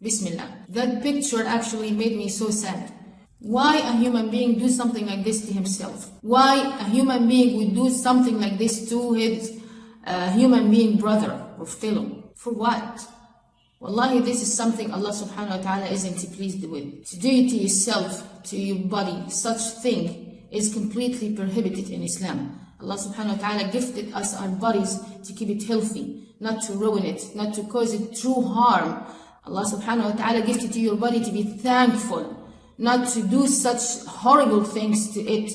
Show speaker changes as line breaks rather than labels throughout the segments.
Bismillah. That picture actually made me so sad. Why a human being do something like this to himself? Why a human being would do something like this to his human being brother or fellow? For what? Wallahi, this is something Allah subhanahu wa ta'ala isn't pleased with. To do it to yourself, to your body, such thing is completely prohibited in Islam. Allah subhanahu wa ta'ala gifted us our bodies to keep it healthy, not to ruin it, not to cause it true harm. Allah subhanahu wa ta'ala gifted to your body to be thankful, not to do such horrible things to it.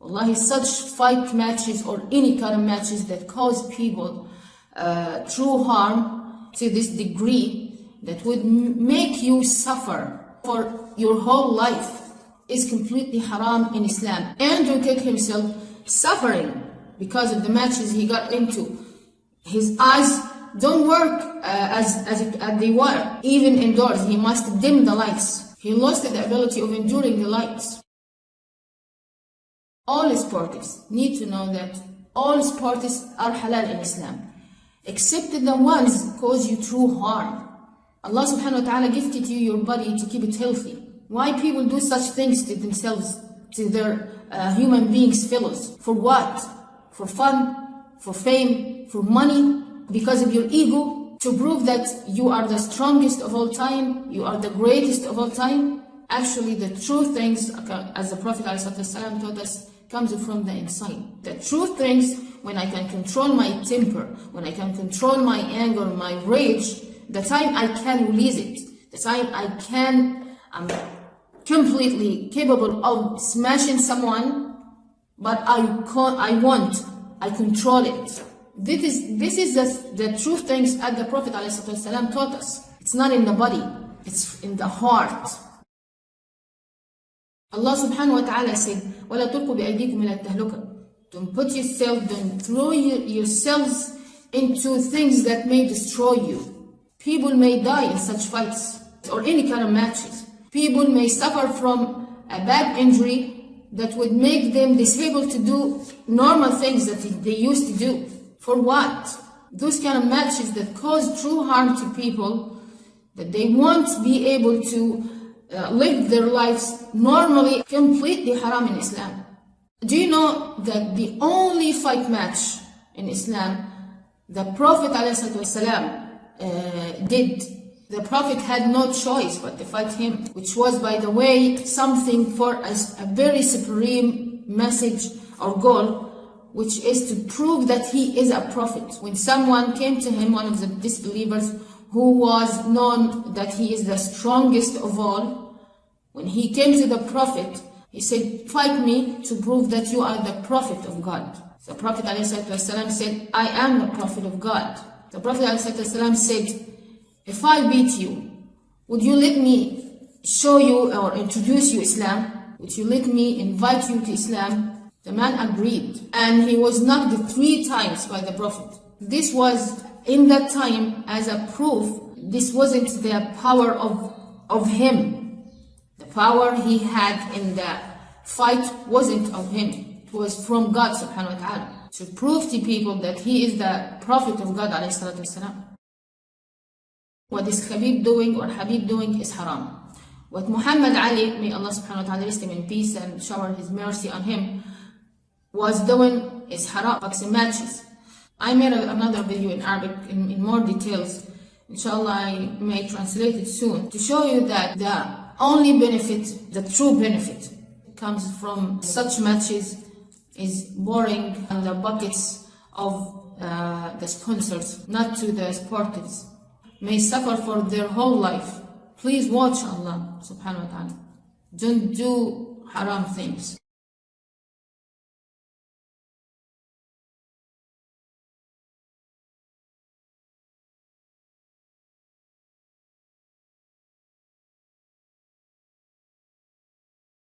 Wallahi, such fight matches or any kind of matches that cause people true harm to this degree that would make you suffer for your whole life is completely haram in Islam. Andrew Tate himself suffering because of the matches he got into. His eyes don't work as they were. Even indoors, he must dim the lights. He lost the ability of enduring the lights. All sports need to know that all sports are halal in Islam, except the ones cause you true harm. Allah subhanahu wa ta'ala gifted you your body to keep it healthy. Why people do such things to themselves, to their human beings, fellows? For what? For fun? For fame? For money? Because of your ego? To prove that you are the strongest of all time? You are the greatest of all time? Actually, the true things, as the Prophet ﷺ taught us, comes from the inside. The true things, when I can control my temper, when I can control my anger, my rage, the time I can release it, the time I'm completely capable of smashing someone, but I control it. This is the true things that the Prophet ﷺ taught us. It's not in the body, it's in the heart. Allah subhanahu wa ta'ala said, وَلَا تُلْقُوا بِأَيْدِيكُمْ إِلَى التَّهْلُكَةِ. Don't put yourself, don't throw yourselves into things that may destroy you. People may die in such fights or any kind of matches. People may suffer from a bad injury that would make them disabled to do normal things that they used to do. For what? Those kind of matches that cause true harm to people, that they won't be able to live their lives normally, completely haram in Islam. Do you know that the only fight match in Islam the Prophet ﷺ did, the Prophet had no choice but to fight him, which was, by the way, something for a very supreme message or goal, which is to prove that he is a prophet. When someone came to him, one of the disbelievers, who was known that he is the strongest of all, when he came to the Prophet, he said, fight me to prove that you are the Prophet of God. The Prophet ﷺ said, I am the Prophet of God. The Prophet ﷺ said, if I beat you, would you let me show you or introduce you Islam? Would you let me invite you to Islam? The man agreed, and he was knocked 3 times by the Prophet. This was in that time as a proof. This wasn't the power of him. The power he had in the fight wasn't of him. It was from God subhanahu wa ta'ala, to prove to people that he is the Prophet of God alayhi salatu wasalam. What is Habib doing or Habib doing is haram. What Muhammad Ali, may Allah subhanahu wa ta'ala rest him in peace and shower his mercy on him, was doing is haram, boxing matches. I made another video in Arabic in more details. Inshallah, I may translate it soon to show you that the only benefit, the true benefit, comes from such matches is boring on the buckets of the sponsors, not to the sportives. May suffer for their whole life. Please watch Allah subhanahu wa ta'ala. Don't do haram things.